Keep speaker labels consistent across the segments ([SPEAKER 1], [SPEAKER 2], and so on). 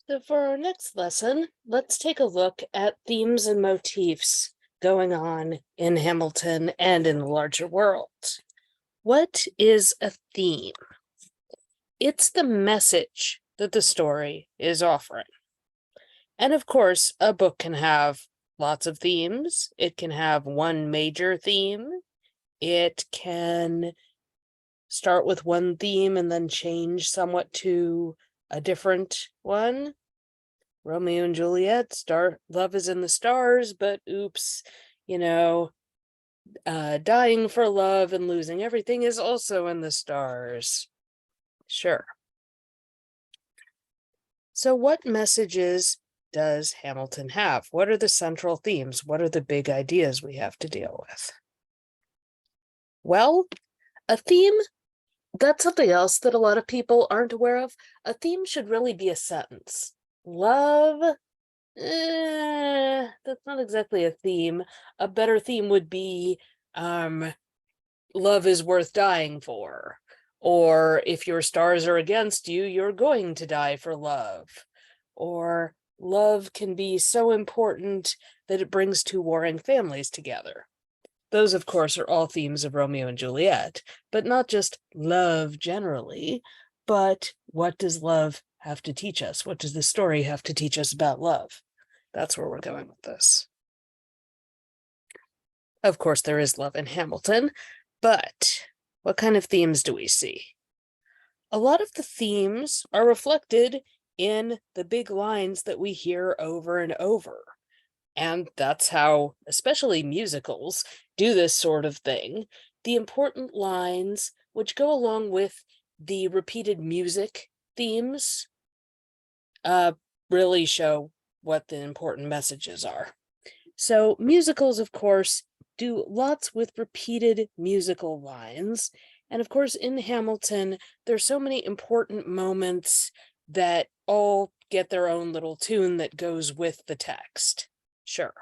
[SPEAKER 1] So, for our next lesson, let's take a look at themes and motifs going on in Hamilton and in the larger world. What is a theme? It's the message that the story is offering. And of course, a book can have lots of themes, it can have one major theme, it can start with one theme and then change somewhat to a different one. Romeo and Juliet, love is in the stars, but oops, you know, dying for love and losing everything is also in the stars. Sure. So, what messages does Hamilton have? What are the central themes? What are the big ideas we have to deal with? Well, a theme, that's something else that a lot of people aren't aware of. A theme should really be a sentence. Love, that's not exactly a theme. A better theme would be, um, love is worth dying for. Or if your stars are against you, you're going to die for love. Or love can be so important that it brings two warring families together. Those, of course, are all themes of Romeo and Juliet, but not just love generally, but what does love have to teach us? What does the story have to teach us about love? That's where we're going with this. Of course, there is love in Hamilton, but what kind of themes do we see? A lot of the themes are reflected in the big lines that we hear over and over. And that's how, especially musicals, do this sort of thing. The important lines, which go along with the repeated music themes, uh, really show what the important messages are. So, musicals, of course, do lots with repeated musical lines. And of course, in Hamilton, there's so many important moments that all get their own little tune that goes with the text. Sure,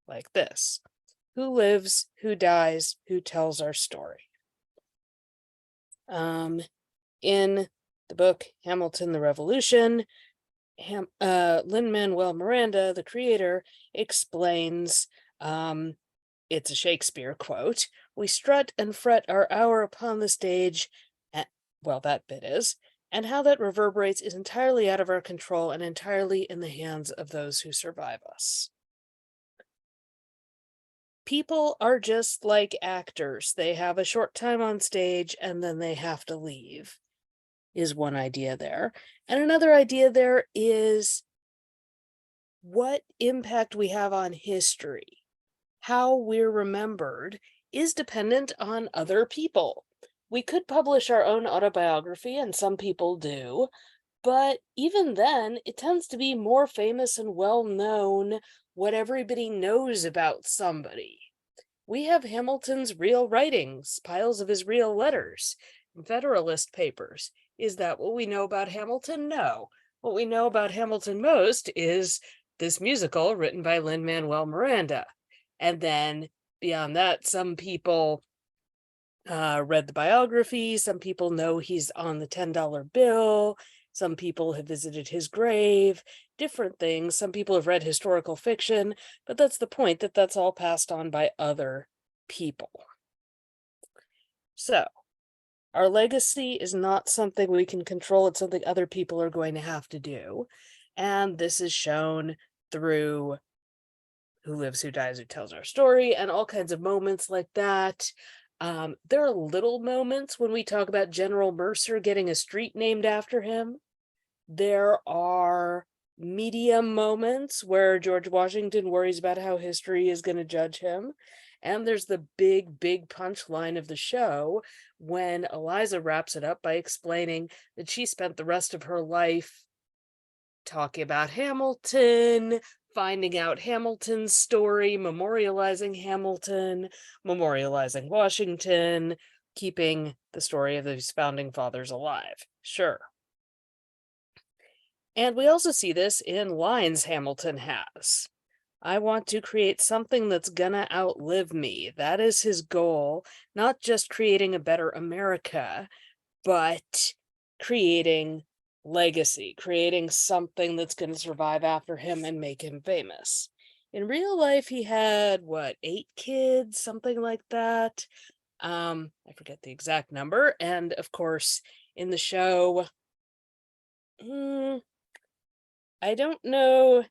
[SPEAKER 1] like this. Who lives, who dies, who tells our story? In the book Hamilton the Revolution, Lin-Manuel Miranda, the creator, explains, it's a Shakespeare quote, "We strut and fret our hour upon the stage," well, that bit is, "and how that reverberates is entirely out of our control and entirely in the hands of those who survive us." People are just like actors. They have a short time on stage and then they have to leave, is one idea there. And another idea there is what impact we have on history. How we're remembered is dependent on other people. We could publish our own autobiography, and some people do, but even then, it tends to be more famous and well known what everybody knows about somebody. We have Hamilton's real writings, piles of his real letters, and Federalist Papers. Is that what we know about Hamilton? No. What we know about Hamilton most is this musical written by Lin-Manuel Miranda. And then beyond that, some people read the biography, some people know he's on the $10 bill, some people have visited his grave, different things. Some people have read historical fiction, but that's the point, that that's all passed on by other people. So, our legacy is not something we can control, it's something other people are going to have to do. And this is shown through Who Lives, Who Dies, Who Tells Our Story, and all kinds of moments like that. There are little moments when we talk about General Mercer getting a street named after him. There are medium moments where George Washington worries about how history is going to judge him. And there's the big, big punchline of the show when Eliza wraps it up by explaining that she spent the rest of her life talking about Hamilton, finding out Hamilton's story, memorializing Hamilton, memorializing Washington, keeping the story of these founding fathers alive. Sure. And we also see this in lines Hamilton has. I want to create something that's gonna outlive me. That is his goal, not just creating a better America, but creating legacy, creating something that's going to survive after him and make him famous. In real life, he had what, 8 kids, something like that. I forget the exact number. And of course, in the show, mm, I don't know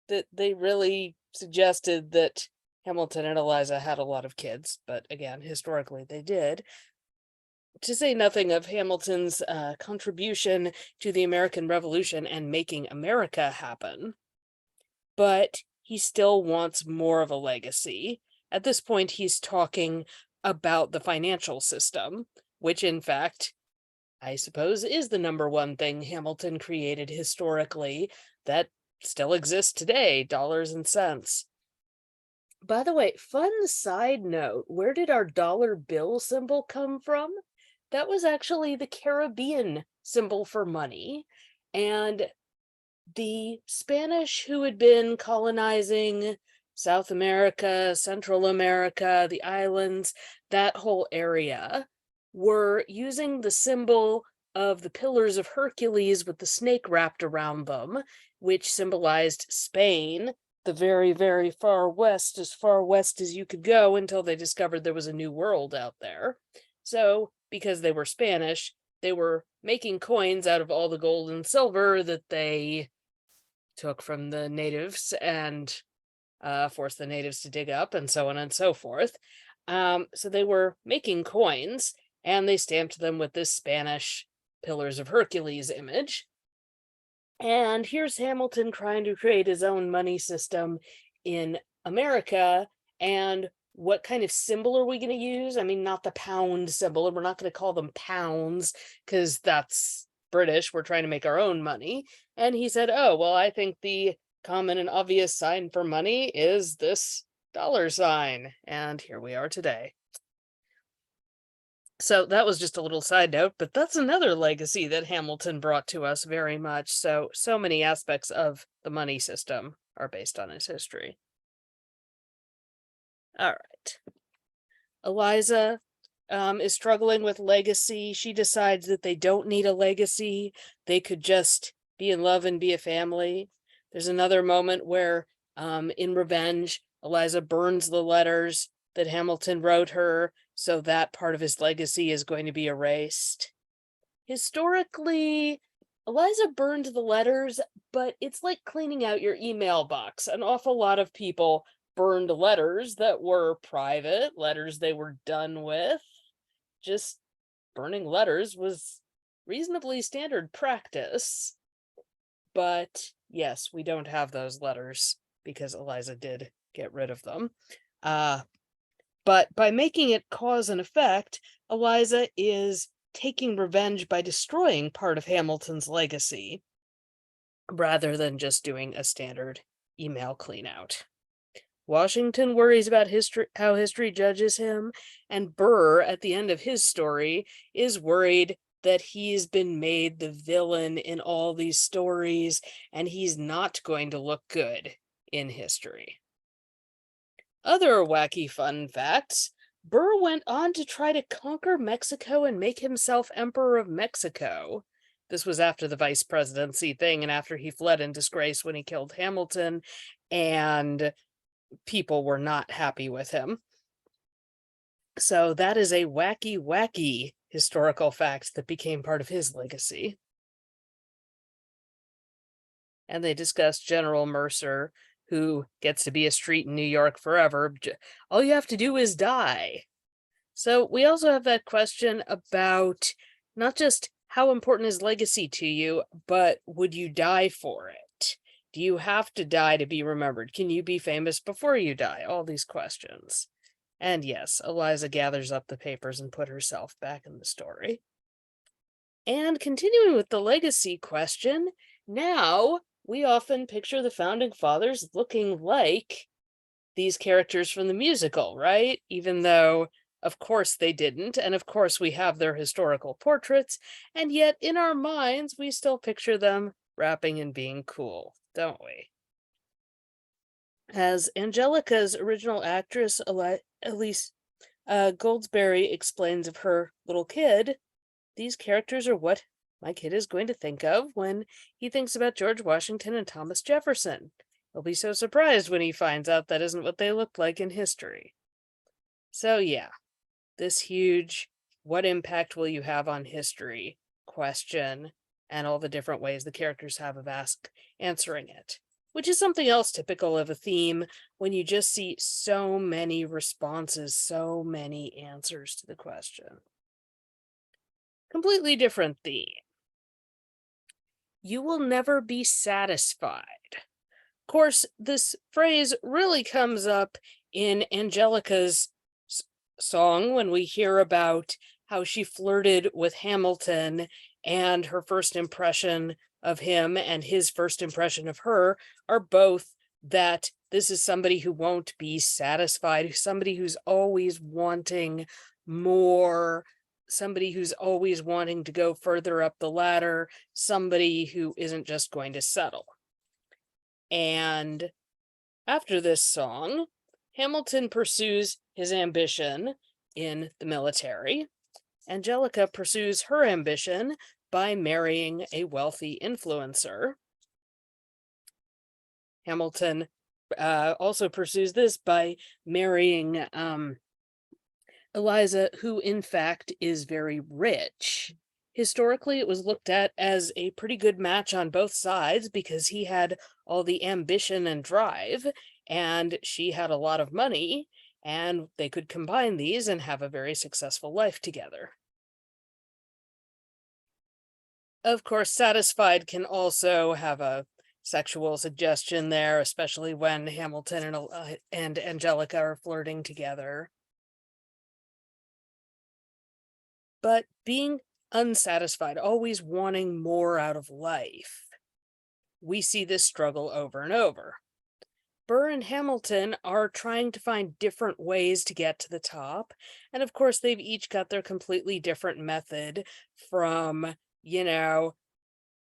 [SPEAKER 1] that they really suggested that Hamilton and Eliza had a lot of kids, but again, historically they did. To say nothing of Hamilton's contribution to the American Revolution and making America happen. But he still wants more of a legacy. At this point, he's talking about the financial system, which in fact, I suppose, is the number one thing Hamilton created historically that still exists today, dollars and cents. By the way, fun side note, where did our dollar bill symbol come from? That was actually the Caribbean symbol for money. And the Spanish who had been colonizing South America, Central America, the islands, that whole area, were using the symbol of the Pillars of Hercules with the snake wrapped around them, which symbolized Spain, the very, very far west as you could go until they discovered there was a new world out there. So, because they were Spanish, they were making coins out of all the gold and silver that they took from the natives and forced the natives to dig up, and so on and so forth. So they were making coins, and they stamped them with this Spanish Pillars of Hercules image. And here's Hamilton trying to create his own money system in America. And what kind of symbol are we going to use? I mean, not the pound symbol, and we're not going to call them pounds because that's British. We're trying to make our own money. And he said, oh, well, I think the common and obvious sign for money is this dollar sign. And here we are today. So that was just a little side note, but that's another legacy that Hamilton brought to us very much. So many aspects of the money system are based on his history. All right. Eliza is struggling with legacy. She decides that they don't need a legacy. They could just be in love and be a family. There's another moment where, in revenge, Eliza burns the letters that Hamilton wrote her, so that part of his legacy is going to be erased. Historically, Eliza burned the letters, but it's like cleaning out your email box. An awful lot of people burned letters that were private, letters they were done with. Just burning letters was reasonably standard practice. But yes, we don't have those letters because Eliza did get rid of them. But by making it cause and effect, Eliza is taking revenge by destroying part of Hamilton's legacy, rather than just doing a standard email cleanout. Washington worries about how history judges him, and Burr, at the end of his story, is worried that he's been made the villain in all these stories, and he's not going to look good in history. Other wacky fun facts: Burr went on to try to conquer Mexico and make himself Emperor of Mexico. This was after the vice presidency thing and after he fled in disgrace when he killed Hamilton, and people were not happy with him. So that is a wacky, wacky historical fact that became part of his legacy. And they discussed General Mercer, who gets to be a street in New York forever. All you have to do is die. So we also have that question about not just how important is legacy to you, but would you die for it? Do you have to die to be remembered? Can you be famous before you die? All these questions. And yes, Eliza gathers up the papers and put herself back in the story. And continuing with the legacy question, now we often picture the founding fathers looking like these characters from the musical, right? Even though, of course, they didn't, and of course we have their historical portraits, and yet in our minds we still picture them rapping and being cool, don't we? As Angelica's original actress, Elise Goldsberry, explains of her little kid, these characters are what my kid is going to think of when he thinks about George Washington and Thomas Jefferson. He'll be so surprised when he finds out that isn't what they looked like in history. So, yeah, this huge what impact will you have on history question and all the different ways the characters have of answering it, which is something else typical of a theme when you just see so many responses, so many answers to the question. Completely different theme. You will never be satisfied. Of course, this phrase really comes up in Angelica's song when we hear about how she flirted with Hamilton and her first impression of him and his first impression of her are both that this is somebody who won't be satisfied, somebody who's always wanting more, somebody who's always wanting to go further up the ladder, somebody who isn't just going to settle. And after this song, Hamilton pursues his ambition in the military. Angelica pursues her ambition by marrying a wealthy influencer. Hamilton also pursues this by marrying Eliza, who in fact is very rich. Historically, it was looked at as a pretty good match on both sides because he had all the ambition and drive, and she had a lot of money, and they could combine these and have a very successful life together. Of course, satisfied can also have a sexual suggestion there, especially when Hamilton and Angelica are flirting together. But being unsatisfied, always wanting more out of life, we see this struggle over and over. Burr and Hamilton are trying to find different ways to get to the top. And of course, they've each got their completely different method from,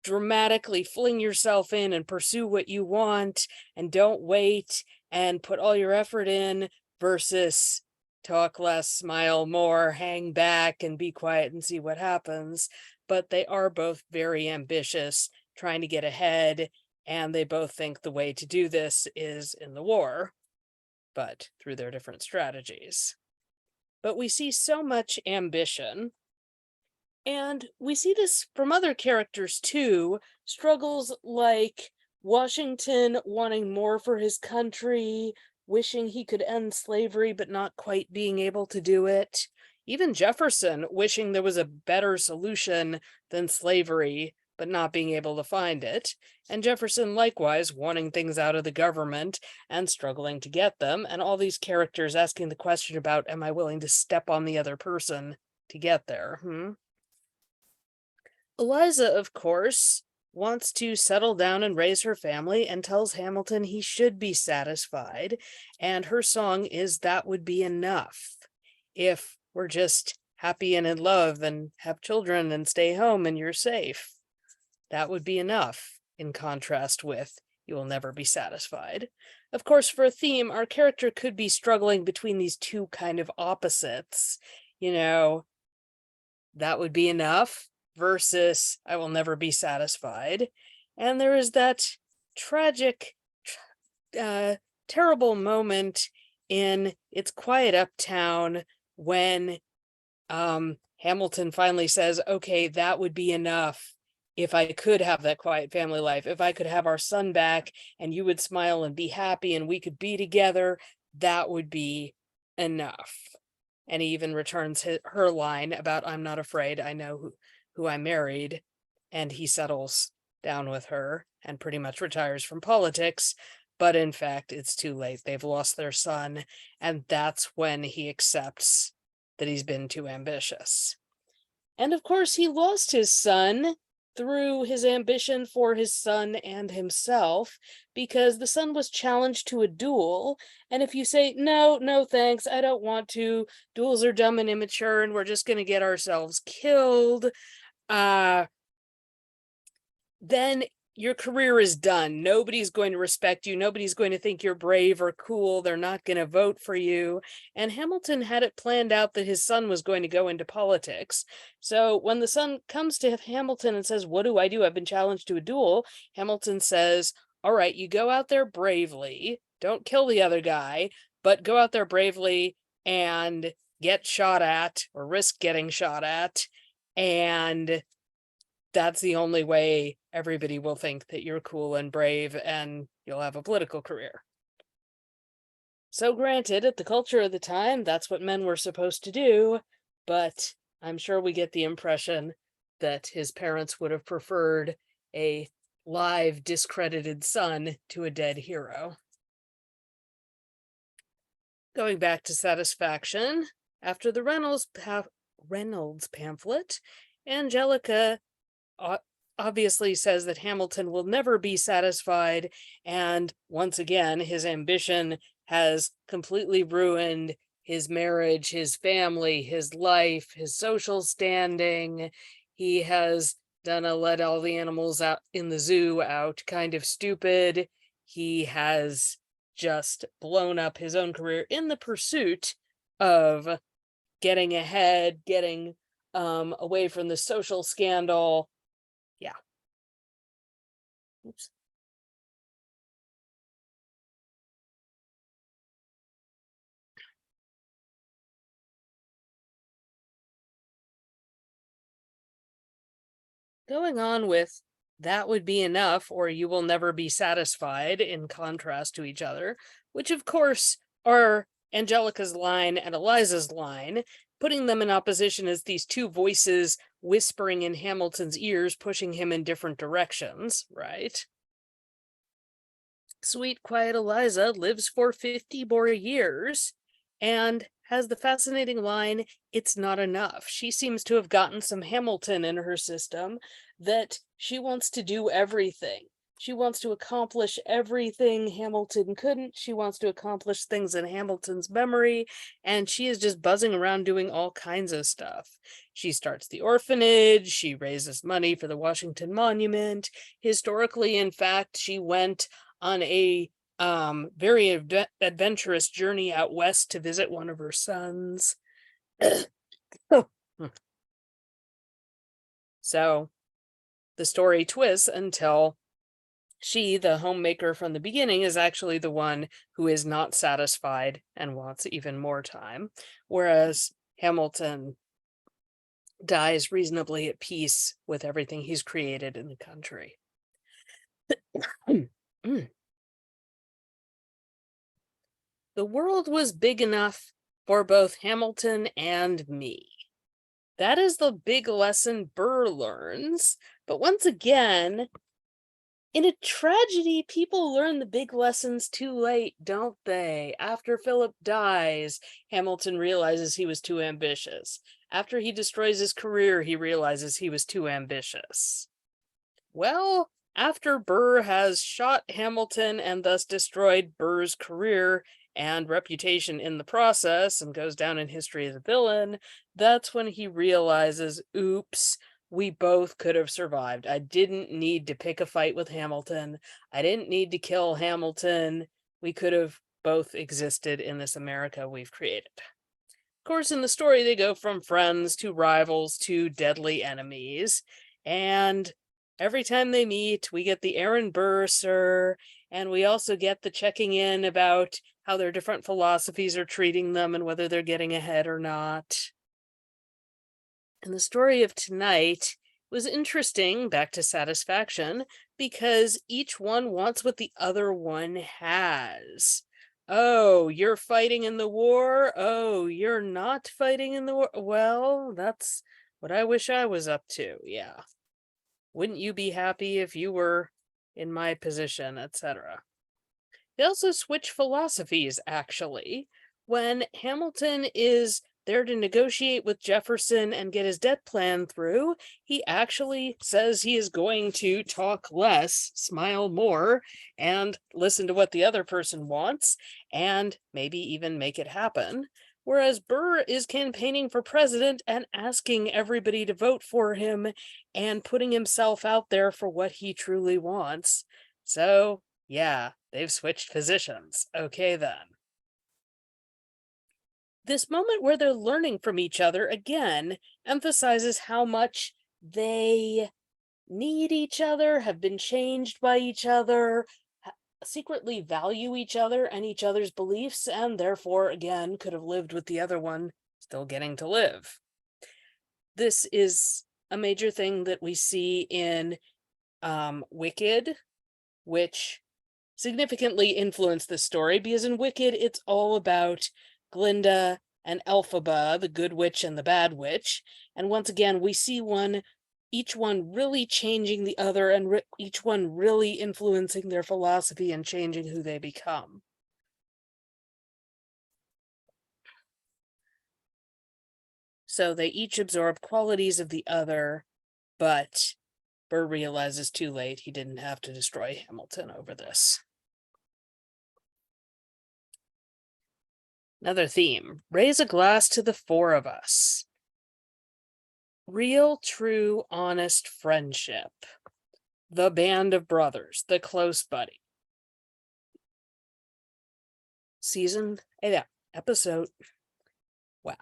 [SPEAKER 1] dramatically fling yourself in and pursue what you want and don't wait and put all your effort in versus talk less, smile more, hang back and be quiet and see what happens. But they are both very ambitious, trying to get ahead, and they both think the way to do this is in the war, but through their different strategies. But we see so much ambition, and we see this from other characters too, struggles like Washington wanting more for his country, wishing he could end slavery but not quite being able to do it. Even Jefferson wishing there was a better solution than slavery but not being able to find it. And Jefferson likewise wanting things out of the government and struggling to get them. And all these characters asking the question about, am I willing to step on the other person to get there? Eliza, of course, wants to settle down and raise her family and tells Hamilton he should be satisfied. And her song is That Would Be Enough. If we're just happy and in love and have children and stay home and you're safe, that would be enough, in contrast with You Will Never Be Satisfied. Of course, for a theme, our character could be struggling between these two kind of opposites. That would be enough versus I will never be satisfied. And there is that tragic, terrible moment in It's Quiet Uptown when Hamilton finally says, okay, that would be enough if I could have that quiet family life, if I could have our son back and you would smile and be happy and we could be together, that would be enough. And he even returns her line about, I'm not afraid, I know who I married, and he settles down with her and pretty much retires from politics. But in fact, it's too late. They've lost their son, and that's when he accepts that he's been too ambitious. And of course, he lost his son through his ambition for his son and himself, because the son was challenged to a duel. And if you say, no, thanks, I don't want to, duels are dumb and immature, and we're just going to get ourselves killed, then your career is done. Nobody's going to respect you. Nobody's going to think you're brave or cool. They're not going to vote for you. And Hamilton had it planned out that his son was going to go into politics. So when the son comes to Hamilton and says, "What do I do? I've been challenged to a duel," Hamilton says, "All right, you go out there bravely. Don't kill the other guy, but go out there bravely and get shot at or risk getting shot at. And that's the only way everybody will think that you're cool and brave and you'll have a political career." So granted, at the culture of the time, that's what men were supposed to do, but I'm sure we get the impression that his parents would have preferred a live, discredited son to a dead hero. Going back to Satisfaction, after the Reynolds pamphlet, Angelica obviously says that Hamilton will never be satisfied, and once again, his ambition has completely ruined his marriage, his family, his life, his social standing. He has done a let all the animals out in the zoo out kind of stupid. He has just blown up his own career in the pursuit of getting ahead, getting away from the social scandal. Yeah. Oops. Going on with "that would be enough" or "you will never be satisfied" in contrast to each other, which of course are Angelica's line and Eliza's line. Putting them in opposition as these two voices whispering in Hamilton's ears, pushing him in different directions, right? Sweet, quiet Eliza lives for 50 more years and has the fascinating line, "It's not enough." She seems to have gotten some Hamilton in her system, that she wants to do everything. She wants to accomplish everything Hamilton couldn't. She wants to accomplish things in Hamilton's memory, and she is just buzzing around doing all kinds of stuff. She starts the orphanage, she raises money for the Washington Monument. Historically, in fact, she went on a very adventurous journey out west to visit one of her sons. So the story twists until she, the homemaker from the beginning, is actually the one who is not satisfied and wants even more time, whereas Hamilton dies reasonably at peace with everything he's created in the country. The world was big enough for both Hamilton and me. That is the big lesson Burr learns. But once again, in a tragedy, people learn the big lessons too late, don't they? After Philip dies, Hamilton realizes he was too ambitious. After he destroys his career, he realizes he was too ambitious. Well, after Burr has shot Hamilton and thus destroyed Burr's career and reputation in the process and goes down in history as a villain, that's when he realizes, oops, we both could have survived. I didn't need to pick a fight with Hamilton. I didn't need to kill Hamilton. We could have both existed in this America we've created. Of course, in the story, they go from friends to rivals to deadly enemies. And every time they meet, we get the Aaron Burr, sir, and we also get the checking in about how their different philosophies are treating them and whether they're getting ahead or not. And the story of tonight was interesting, back to Satisfaction, because each one wants what the other one has. Oh, you're fighting in the war? Oh, you're not fighting in the war? Well, that's what I wish I was up to, yeah. Wouldn't you be happy if you were in my position, etc.? They also switch philosophies, actually. When Hamilton is there to negotiate with Jefferson and get his debt plan through, he actually says he is going to talk less, smile more, and listen to what the other person wants, and maybe even make it happen. whereas Burr is campaigning for president and asking everybody to vote for him and putting himself out there for what he truly wants. So, yeah, they've switched positions. Okay, then. This moment where they're learning from each other again emphasizes how much they need each other, have been changed by each other, secretly value each other and each other's beliefs, and therefore, again, could have lived with the other one still getting to live. This is a major thing that we see in Wicked, which significantly influenced the story, because in Wicked, it's all about Glinda and Elphaba, the good witch and the bad witch. And once again, we see each one really changing the other, and each one really influencing their philosophy and changing who they become. So they each absorb qualities of the other, but Burr realizes too late he didn't have to destroy Hamilton over this. Another theme, raise a glass to the four of us. Real, true, honest friendship. The band of brothers, the close buddy. Episode. Wow.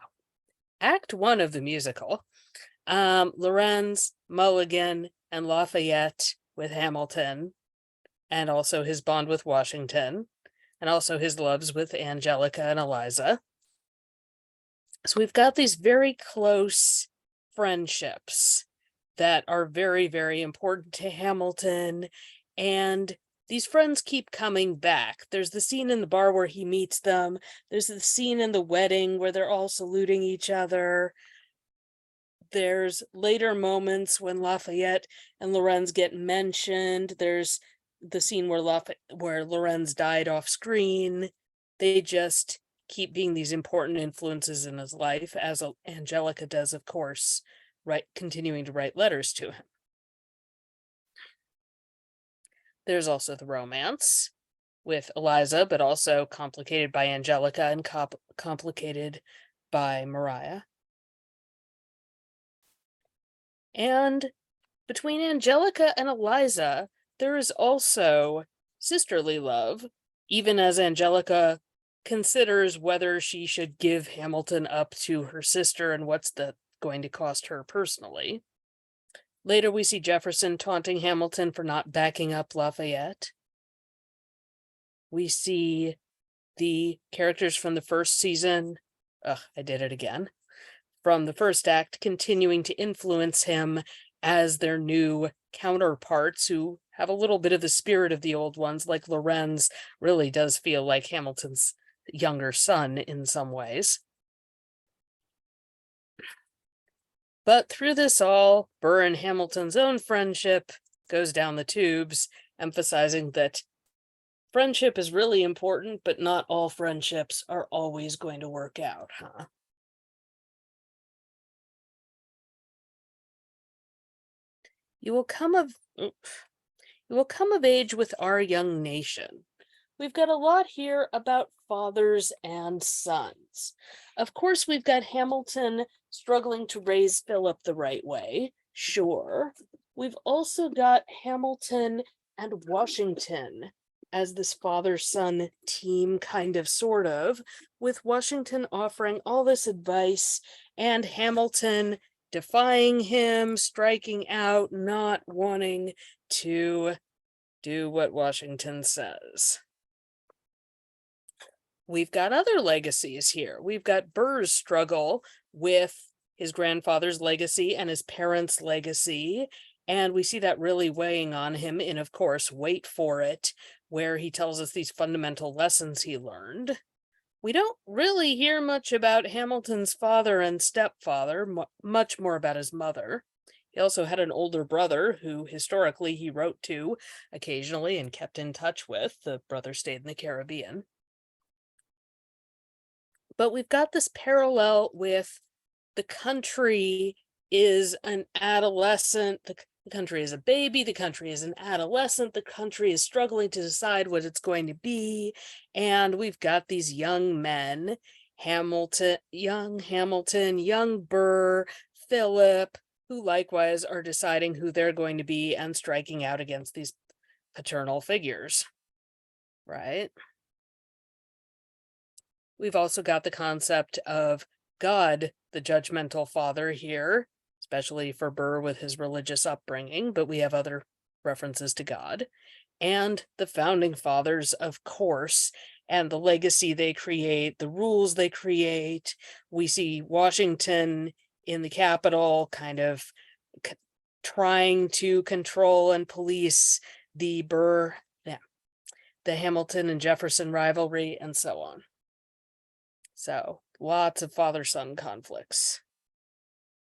[SPEAKER 1] Act 1 of the musical. Lorenz, Mulligan, and Lafayette with Hamilton, and also his bond with Washington, and also his loves with Angelica and Eliza. So we've got these very close friendships that are very, very important to Hamilton, and these friends keep coming back. There's the scene in the bar where he meets them. There's the scene in the wedding where they're all saluting each other. There's later moments when Lafayette and Lorenz get mentioned. There's the scene where Lorenz died off screen. They just keep being these important influences in his life, as Angelica does, of course, continuing to write letters to him. There's also the romance with Eliza, but also complicated by Angelica and complicated by Mariah. And between Angelica and Eliza, there is also sisterly love, even as Angelica considers whether she should give Hamilton up to her sister and what's that going to cost her personally. Later, we see Jefferson taunting Hamilton for not backing up Lafayette. We see the characters from the first season, I did it again, from the first act continuing to influence him as their new counterparts who have a little bit of the spirit of the old ones, like Lorenz really does feel like Hamilton's younger son in some ways. But through this all, Burr and Hamilton's own friendship goes down the tubes, emphasizing that friendship is really important, but not all friendships are always going to work out, huh? You will come of age with our young nation. We've got a lot here about fathers and sons. Of course, we've got Hamilton struggling to raise Philip the right way, sure. We've also got Hamilton and Washington as this father-son team, kind of, sort of, with Washington offering all this advice and Hamilton defying him, striking out, not wanting to do what Washington says. We've got other legacies here. We've got Burr's struggle with his grandfather's legacy and his parents' legacy, and we see that really weighing on him in, of course, Wait For It, where he tells us these fundamental lessons he learned. We don't really hear much about Hamilton's father and stepfather, much more about his mother. He also had an older brother who historically he wrote to occasionally and kept in touch with. The brother stayed in the Caribbean. But we've got this parallel with the country is an adolescent, the country is a baby, the country is an adolescent, the country is struggling to decide what it's going to be, and we've got these young men, young Hamilton, young Burr, Philip, who likewise are deciding who they're going to be and striking out against these paternal figures, right? We've also got the concept of God, the judgmental father here, especially for Burr with his religious upbringing, but we have other references to God, and the founding fathers, of course, and the legacy they create, the rules they create. We see Washington in the Capitol kind of trying to control and police the the Hamilton and Jefferson rivalry, and so on. So lots of father-son conflicts.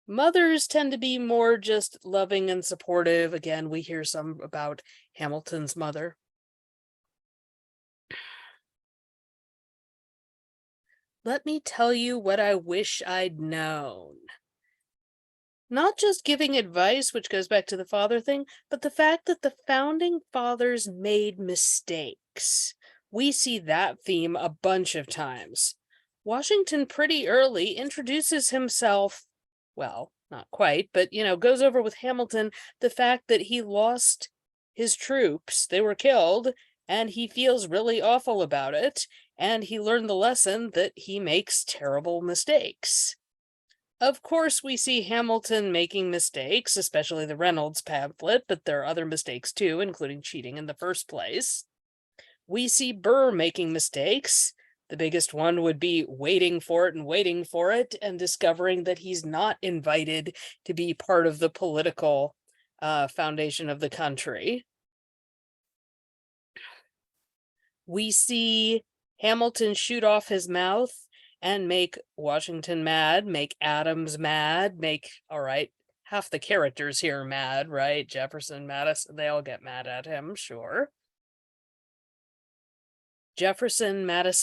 [SPEAKER 1] Mothers tend to be more just loving and supportive. Again, we hear some about Hamilton's mother. Let me tell you what I wish I'd known. Not just giving advice, which goes back to the father thing, but the fact that the founding fathers made mistakes. We see that theme a bunch of times. Washington pretty early introduces himself, well, not quite, but, goes over with Hamilton the fact that he lost his troops. They were killed, and he feels really awful about it. And he learned the lesson that he makes terrible mistakes. Of course, we see Hamilton making mistakes, especially the Reynolds pamphlet, but there are other mistakes too, including cheating in the first place. We see Burr making mistakes. The biggest one would be waiting for it and discovering that he's not invited to be part of the political foundation of the country. We see Hamilton shoot off his mouth and make Washington mad, make Adams mad, half the characters here mad, right? Jefferson, Madison, they all get mad at him, sure. Jefferson, Madison,